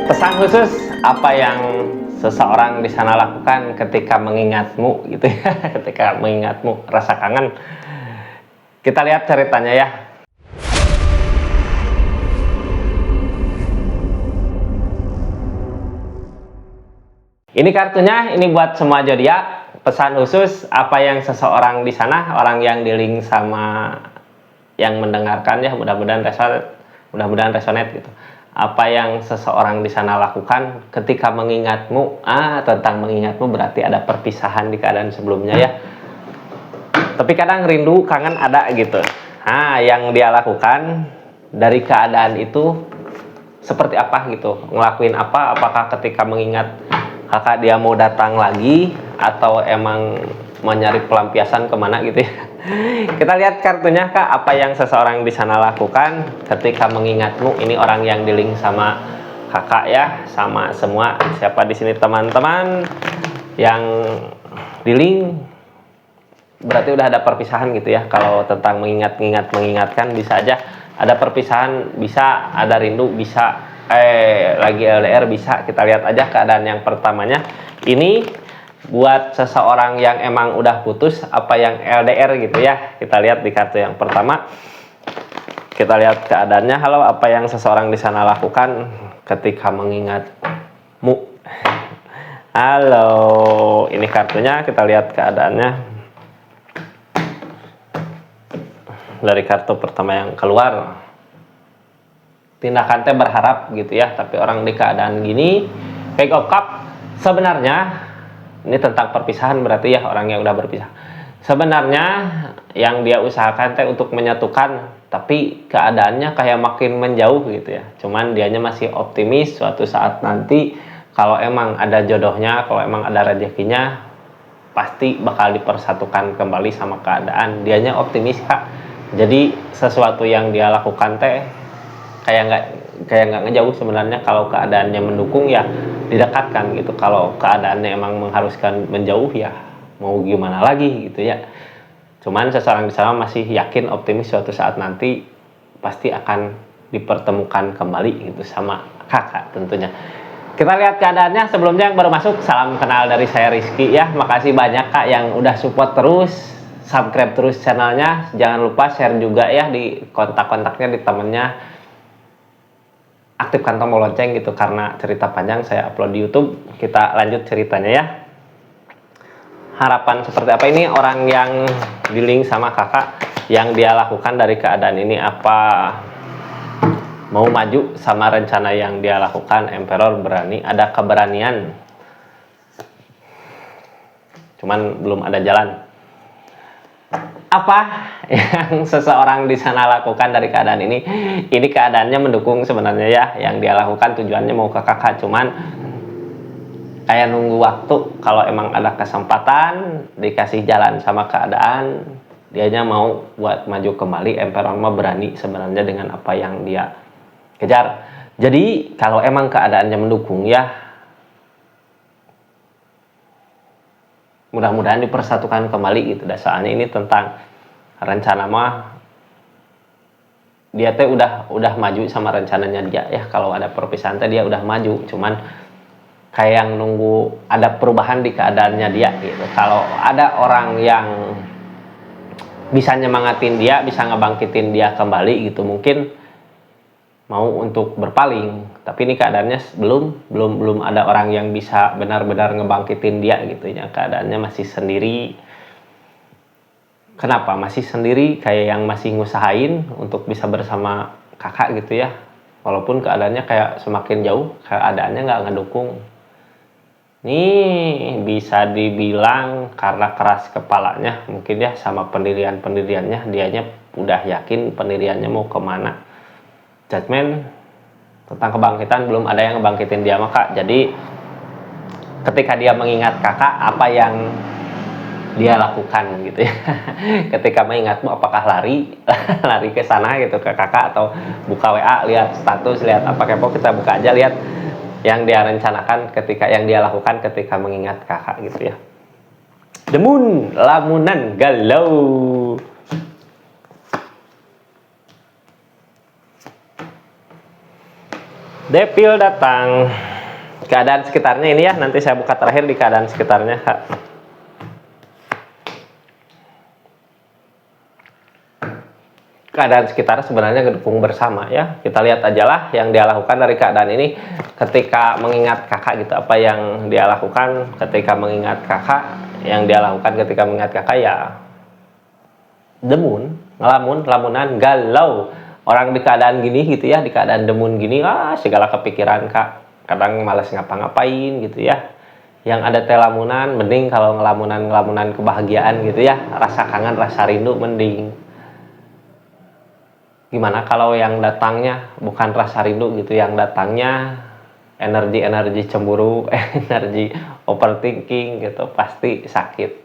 Pesan khusus apa yang seseorang di sana lakukan ketika mengingatmu gitu ya, ketika mengingatmu rasa kangen. Kita lihat ceritanya ya. Ini kartunya, ini buat semua zodiak. Pesan khusus apa yang seseorang di sana, orang yang di link sama yang mendengarkan ya, mudah-mudahan resonate gitu. Apa yang seseorang di sana lakukan ketika mengingatmu. Tentang mengingatmu berarti ada perpisahan di keadaan sebelumnya ya. Tapi kadang rindu, kangen ada gitu. Yang dia lakukan dari keadaan itu seperti apa gitu, ngelakuin apa, apakah ketika mengingat kakak dia mau datang lagi atau emang mau nyari pelampiasan kemana gitu ya. Kita lihat kartunya kak, apa yang seseorang di sana lakukan ketika mengingatmu. Ini orang yang di link sama kakak ya, sama semua siapa di sini teman-teman yang di link, berarti udah ada perpisahan gitu ya. Kalau tentang mengingatkan bisa aja ada perpisahan, bisa ada rindu, bisa lagi LDR, bisa. Kita lihat aja keadaan yang pertamanya. Ini buat seseorang yang emang udah putus, apa yang LDR gitu ya. Kita lihat di kartu yang pertama. Kita lihat keadaannya. Halo, apa yang seseorang di sana lakukan ketika mengingatmu. Halo, ini kartunya, kita lihat keadaannya. Dari kartu pertama yang keluar, tindakan teh berharap gitu ya, tapi orang di keadaan gini, Page of Cup, sebenarnya ini tentang perpisahan berarti ya, orang yang udah berpisah. Sebenarnya yang dia usahakan teh untuk menyatukan, tapi keadaannya kayak makin menjauh gitu ya. Cuman dianya masih optimis suatu saat nanti kalau emang ada jodohnya, kalau emang ada rezekinya, pasti bakal dipersatukan kembali sama keadaan. Dianya optimis kak. Jadi sesuatu yang dia lakukan teh kayak nggak ngejauh sebenarnya. Kalau keadaannya mendukung ya didekatkan gitu. Kalau keadaannya emang mengharuskan menjauh ya mau gimana lagi gitu ya. Cuman seseorang di sana masih yakin, optimis suatu saat nanti pasti akan dipertemukan kembali gitu sama kakak tentunya. Kita lihat keadaannya. Sebelumnya yang baru masuk, salam kenal dari saya Rizky ya. Makasih banyak kak yang udah support terus, subscribe terus channelnya. Jangan lupa share juga ya di kontak-kontaknya, di temennya. Aktifkan tombol lonceng gitu, karena cerita panjang saya upload di YouTube. Kita lanjut ceritanya ya. Harapan seperti apa ini orang yang di link sama kakak, yang dia lakukan dari keadaan ini apa? Mau maju sama rencana yang dia lakukan. Emperor, berani, ada keberanian, cuman belum ada jalan. Apa yang seseorang di sana lakukan dari keadaan ini? Ini keadaannya mendukung sebenarnya ya. Yang dia lakukan tujuannya mau ke kakak, cuman kayak nunggu waktu. Kalau emang ada kesempatan dikasih jalan sama keadaan, dianya mau buat maju kembali. Emperor mah berani sebenarnya dengan apa yang dia kejar. Jadi kalau emang keadaannya mendukung ya, mudah-mudahan dipersatukan kembali gitu. Soalnya ini tentang rencana mah, dia teh udah maju sama rencananya dia ya. Kalau ada perpisahan teh dia udah maju, cuman kayak yang nunggu ada perubahan di keadaannya dia gitu. Kalau ada orang yang bisa nyemangatin dia, bisa ngebangkitin dia kembali gitu, mungkin mau untuk berpaling. Tapi ini keadaannya belum ada orang yang bisa benar-benar ngebangkitin dia gitu ya. Keadaannya masih sendiri. Kenapa masih sendiri? Kayak yang masih ngusahain untuk bisa bersama kakak gitu ya. Walaupun keadaannya kayak semakin jauh, keadaannya nggak ngedukung. Nih bisa dibilang karena keras kepalanya mungkin ya sama pendiriannya. Dianya udah yakin pendiriannya mau kemana. Judgment tentang kebangkitan, belum ada yang ngebangkitin dia maka. Jadi ketika dia mengingat kakak, apa yang dia lakukan gitu ya. Ketika mengingatmu, apakah lari lari ke sana gitu ke kakak, atau buka WA, lihat status, lihat apa kepo, kita buka aja lihat yang dia rencanakan ketika, yang dia lakukan ketika mengingat kakak gitu ya. The Moon, lamunan galau. Depil datang. Keadaan sekitarnya ini ya, nanti saya buka terakhir di keadaan sekitarnya, Kak. Keadaan sekitar sebenarnya gedung bersama ya. Kita lihat aja lah yang dia lakukan dari keadaan ini ketika mengingat kakak gitu. Apa yang dia lakukan ketika mengingat kakak, yang dia lakukan ketika mengingat kakak ya demun, ngelamun, lamunan, galau. Orang di keadaan gini gitu ya, di keadaan demun gini, segala kepikiran kak. Kadang malas ngapa-ngapain gitu ya. Yang ada teh lamunan, mending kalau ngelamunan kebahagiaan gitu ya. Rasa kangen, rasa rindu mending. Gimana kalau yang datangnya bukan rasa rindu gitu, yang datangnya energi cemburu, energi overthinking gitu, pasti sakit.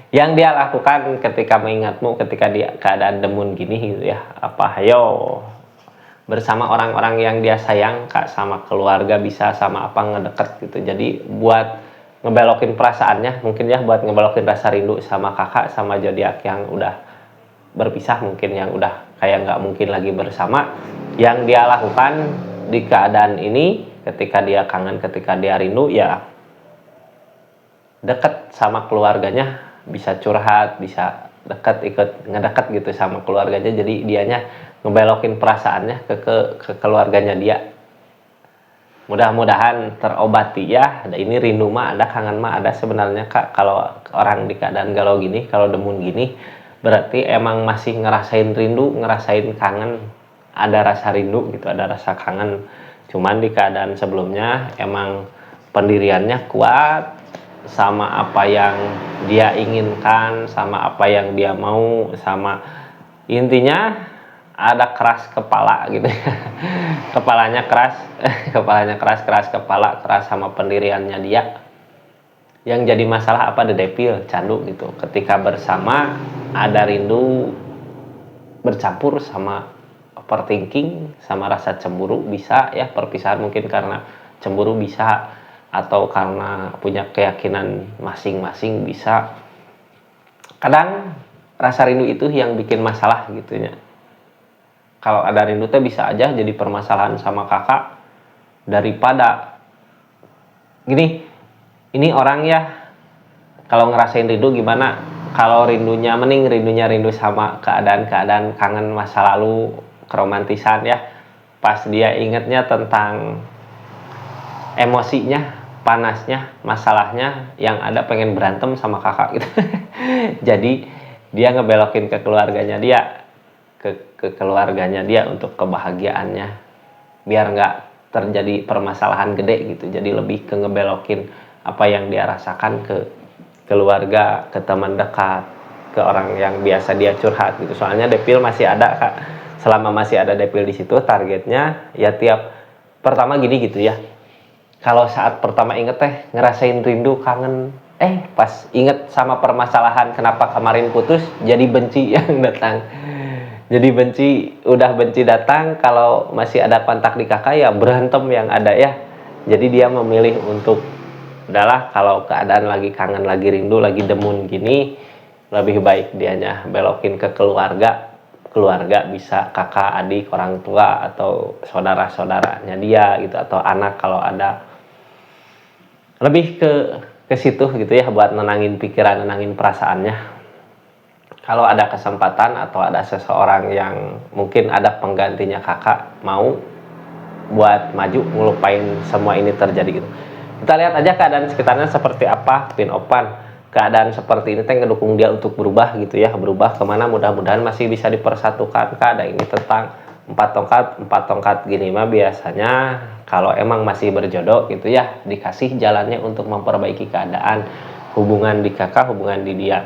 Yang dia lakukan ketika mengingatmu, ketika dia keadaan demun gini gitu ya, apa hayo bersama orang-orang yang dia sayang, kak, sama keluarga bisa, sama apa ngedeket gitu. Jadi buat ngebelokin perasaannya mungkin ya, buat ngebelokin rasa rindu sama kakak sama zodiak yang udah berpisah, mungkin yang udah kayak nggak mungkin lagi bersama. Yang dia lakukan di keadaan ini ketika dia kangen, ketika dia rindu ya deket sama keluarganya, bisa curhat, bisa deket, ikut ngedeket gitu sama keluarganya. Jadi dianya ngebelokin perasaannya ke keluarganya dia. Mudah-mudahan terobati ya. Ini rindu mah ada, kangen mah ada sebenarnya kak. Kalau orang di keadaan galau gini, kalau demun gini, berarti emang masih ngerasain rindu, ngerasain kangen, ada rasa rindu gitu, ada rasa kangen. Cuman di keadaan sebelumnya emang pendiriannya kuat sama apa yang dia inginkan, sama apa yang dia mau, sama intinya ada keras kepala gitu ya. Kepalanya keras, kepalanya keras kepala, keras sama pendiriannya dia. Yang jadi masalah apa, the devil, candu gitu. Ketika bersama ada rindu bercampur sama overthinking, sama rasa cemburu, bisa ya perpisahan mungkin karena cemburu bisa, atau karena punya keyakinan masing-masing bisa. Kadang rasa rindu itu yang bikin masalah gitu ya. Kalau ada rindu teh bisa aja jadi permasalahan sama kakak, daripada gini, ini orang ya kalau ngerasain rindu gimana, kalau rindunya mending rindu sama keadaan-keadaan kangen masa lalu, keromantisan ya, pas dia ingetnya tentang emosinya, panasnya, masalahnya, yang ada pengen berantem sama kakak gitu. Jadi dia ngebelokin ke keluarganya dia, ke keluarganya dia untuk kebahagiaannya, biar nggak terjadi permasalahan gede gitu. Jadi lebih ke ngebelokin apa yang dia rasakan ke keluarga, ke teman dekat, ke orang yang biasa dia curhat gitu. Soalnya depil masih ada kak, selama masih ada depil di situ, targetnya ya tiap pertama gini gitu ya. Kalau saat pertama inget teh ngerasain rindu, kangen, pas inget sama permasalahan kenapa kemarin putus, jadi benci yang datang. Jadi benci, udah benci datang, kalau masih ada kontak di kakak ya berantem yang ada ya. Jadi dia memilih untuk udahlah, kalau keadaan lagi kangen, lagi rindu, lagi demun gini, lebih baik dianya belokin ke keluarga. Keluarga bisa kakak, adik, orang tua, atau saudara-saudaranya dia gitu, atau anak kalau ada. Lebih ke situ gitu ya, buat nenangin pikiran, nenangin perasaannya. Kalau ada kesempatan atau ada seseorang yang mungkin ada penggantinya kakak, mau buat maju ngelupain semua ini terjadi gitu. Kita lihat aja keadaan sekitarnya seperti apa, pin opan. Keadaan seperti ini teh ngedukung dia untuk berubah gitu ya, berubah kemana, mudah-mudahan masih bisa dipersatukan. Ada ini tentang empat tongkat gini mah biasanya kalau emang masih berjodoh gitu ya, dikasih jalannya untuk memperbaiki keadaan hubungan di kakak, hubungan di dia.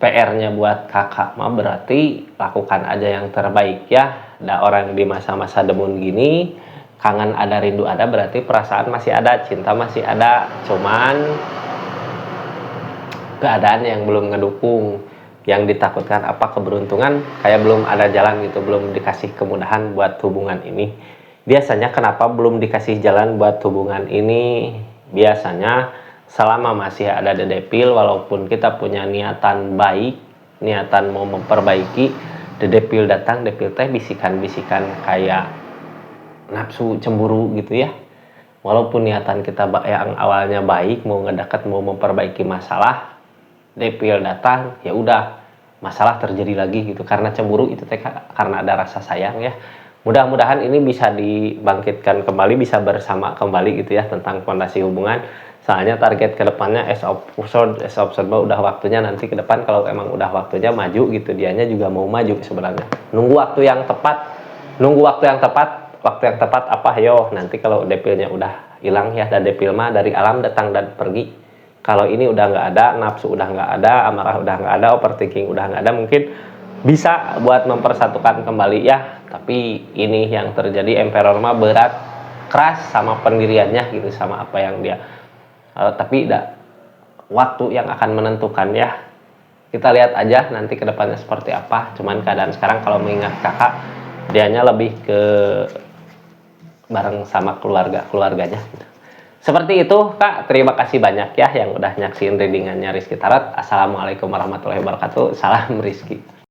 PR-nya buat kakak mah berarti lakukan aja yang terbaik ya. Ada orang di masa-masa demun gini, kangen ada, rindu ada, berarti perasaan masih ada, cinta masih ada. Cuman keadaan yang belum ngedukung. Yang ditakutkan apa, keberuntungan, kayak belum ada jalan gitu, belum dikasih kemudahan buat hubungan ini. Biasanya kenapa belum dikasih jalan buat hubungan ini? Biasanya selama masih ada dedepil, walaupun kita punya niatan baik, niatan mau memperbaiki, dedepil datang, depil teh bisikan-bisikan kayak nafsu cemburu gitu ya. Walaupun niatan kita yang awalnya baik, mau ngedeket, mau memperbaiki masalah, depil datang, ya udah masalah terjadi lagi gitu. Karena cemburu itu karena ada rasa sayang ya. Mudah-mudahan ini bisa dibangkitkan kembali, bisa bersama kembali gitu ya tentang fondasi hubungan. Soalnya target kedepannya as of udah waktunya nanti ke depan, kalau emang udah waktunya maju gitu, dianya juga mau maju sebenarnya. Nunggu waktu yang tepat, waktu yang tepat apa yo, nanti kalau depilnya udah hilang ya, dan depil mah dari alam datang dan pergi. Kalau ini udah nggak ada, nafsu udah nggak ada, amarah udah nggak ada, overthinking udah nggak ada, mungkin bisa buat mempersatukan kembali ya. Tapi ini yang terjadi, emperor mah berat, keras sama pendiriannya gitu, sama apa yang dia tapi waktu yang akan menentukan ya. Kita lihat aja nanti kedepannya seperti apa. Cuman keadaan sekarang kalau mengingat kakak, dianya lebih ke bareng sama keluarganya gitu. Seperti itu Kak, terima kasih banyak ya yang udah nyaksin readingannya Rizky Tarot. Assalamualaikum warahmatullahi wabarakatuh. Salam Rizky.